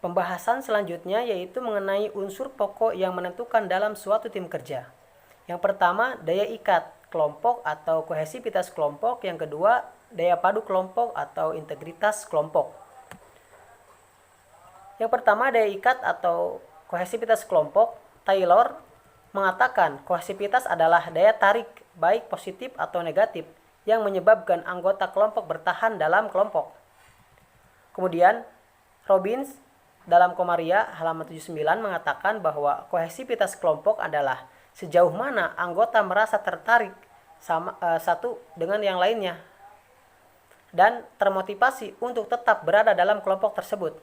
Pembahasan selanjutnya yaitu mengenai unsur pokok yang menentukan dalam suatu tim kerja. Yang pertama, daya ikat kelompok atau kohesivitas kelompok. Yang kedua, daya padu kelompok atau integritas kelompok. Yang pertama, daya ikat atau kohesivitas kelompok. Taylor mengatakan kohesivitas adalah daya tarik baik positif atau negatif yang menyebabkan anggota kelompok bertahan dalam kelompok. Kemudian, Robbins dalam Komaria halaman 79 mengatakan bahwa kohesivitas kelompok adalah sejauh mana anggota merasa tertarik satu dengan yang lainnya dan termotivasi untuk tetap berada dalam kelompok tersebut.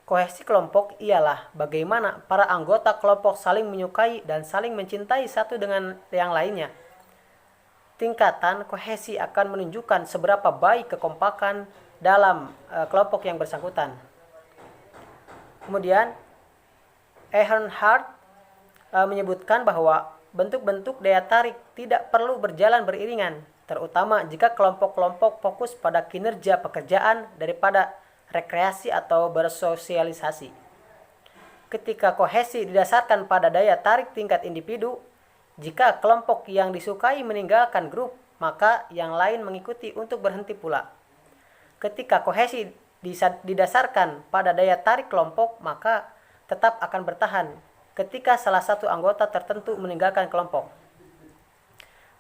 Kohesi kelompok ialah bagaimana para anggota kelompok saling menyukai dan saling mencintai satu dengan yang lainnya. Tingkatan kohesi akan menunjukkan seberapa baik kekompakan dalam kelompok yang bersangkutan. Kemudian Ehrenhard menyebutkan bahwa bentuk-bentuk daya tarik tidak perlu berjalan beriringan, terutama jika kelompok-kelompok fokus pada kinerja pekerjaan daripada rekreasi atau bersosialisasi. Ketika kohesi didasarkan pada daya tarik tingkat individu, jika kelompok yang disukai meninggalkan grup, maka yang lain mengikuti untuk berhenti pula. Ketika kohesi didasarkan pada daya tarik kelompok, maka tetap akan bertahan ketika salah satu anggota tertentu meninggalkan kelompok.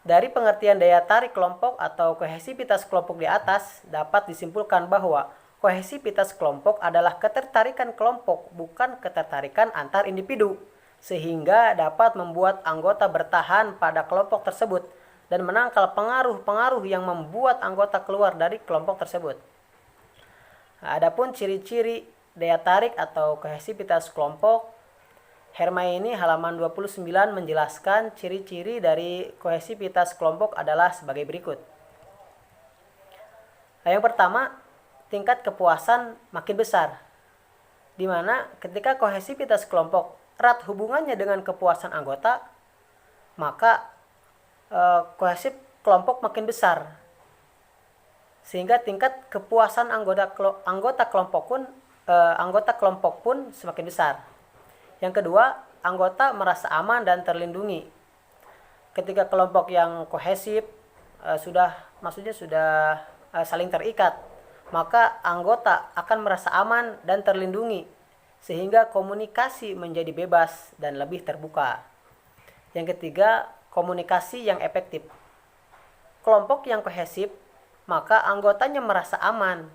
Dari pengertian daya tarik kelompok atau kohesivitas kelompok di atas, dapat disimpulkan bahwa kohesivitas kelompok adalah ketertarikan kelompok, bukan ketertarikan antar individu, sehingga dapat membuat anggota bertahan pada kelompok tersebut dan menangkal pengaruh-pengaruh yang membuat anggota keluar dari kelompok tersebut. Adapun ciri-ciri daya tarik atau kohesivitas kelompok, Hermione halaman 29 menjelaskan ciri-ciri dari kohesivitas kelompok adalah sebagai berikut. Yang pertama, tingkat kepuasan makin besar, di mana ketika kohesivitas kelompok erat hubungannya dengan kepuasan anggota, maka kohesif kelompok makin besar, sehingga tingkat kepuasan anggota kelompok pun semakin besar. Yang kedua, anggota merasa aman dan terlindungi. Ketika kelompok yang kohesif sudah saling terikat, maka anggota akan merasa aman dan terlindungi, sehingga komunikasi menjadi bebas dan lebih terbuka. Yang ketiga, komunikasi yang efektif. Kelompok yang kohesif, maka anggotanya merasa aman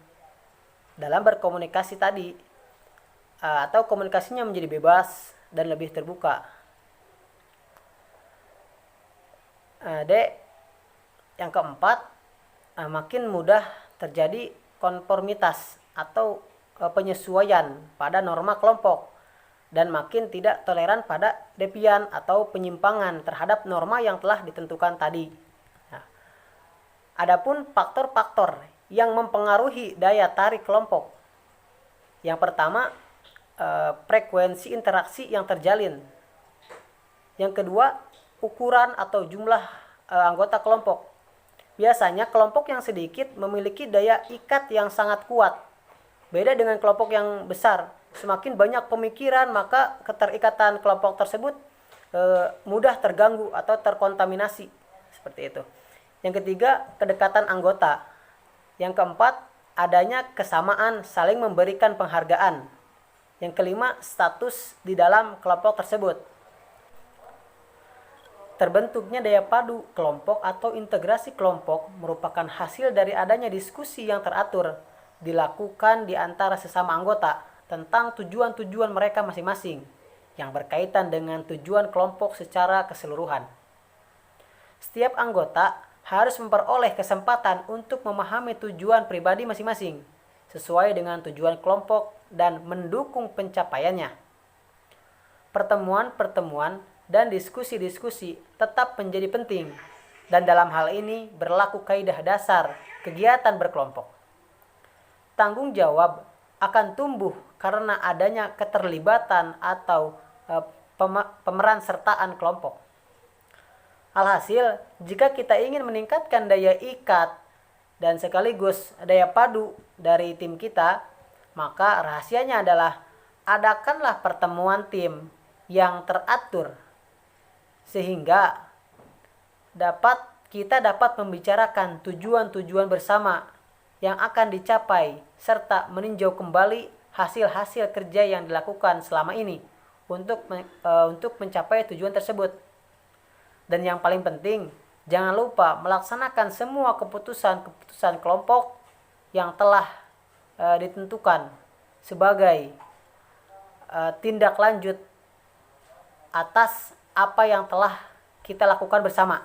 dalam berkomunikasi tadi, atau komunikasinya menjadi bebas dan lebih terbuka. Yang keempat, makin mudah terjadi konformitas atau penyesuaian pada norma kelompok dan makin tidak toleran pada devian atau penyimpangan terhadap norma yang telah ditentukan tadi. Adapun faktor-faktor yang mempengaruhi daya tarik kelompok. Yang pertama, frekuensi interaksi yang terjalin. Yang kedua, ukuran atau jumlah anggota kelompok. Biasanya kelompok yang sedikit memiliki daya ikat yang sangat kuat. Beda dengan kelompok yang besar. Semakin banyak pemikiran, maka keterikatan kelompok tersebut mudah terganggu atau terkontaminasi. Seperti itu. Yang ketiga, kedekatan anggota. Yang keempat, adanya kesamaan saling memberikan penghargaan. Yang kelima, status di dalam kelompok tersebut. Terbentuknya daya padu kelompok atau integrasi kelompok merupakan hasil dari adanya diskusi yang teratur dilakukan di antara sesama anggota tentang tujuan-tujuan mereka masing-masing yang berkaitan dengan tujuan kelompok secara keseluruhan. Setiap anggota harus memperoleh kesempatan untuk memahami tujuan pribadi masing-masing sesuai dengan tujuan kelompok dan mendukung pencapaiannya. Pertemuan-pertemuan dan diskusi-diskusi tetap menjadi penting, dan dalam hal ini berlaku kaidah dasar kegiatan berkelompok. Tanggung jawab akan tumbuh karena adanya keterlibatan atau pemeran sertaan kelompok. Alhasil, jika kita ingin meningkatkan daya ikat dan sekaligus daya padu dari tim kita, Maka rahasianya adalah adakanlah pertemuan tim yang teratur sehingga kita dapat membicarakan tujuan-tujuan bersama yang akan dicapai serta meninjau kembali hasil-hasil kerja yang dilakukan selama ini untuk mencapai tujuan tersebut. Dan yang paling penting, jangan lupa melaksanakan semua keputusan kelompok yang telah ditentukan sebagai tindak lanjut atas apa yang telah kita lakukan bersama.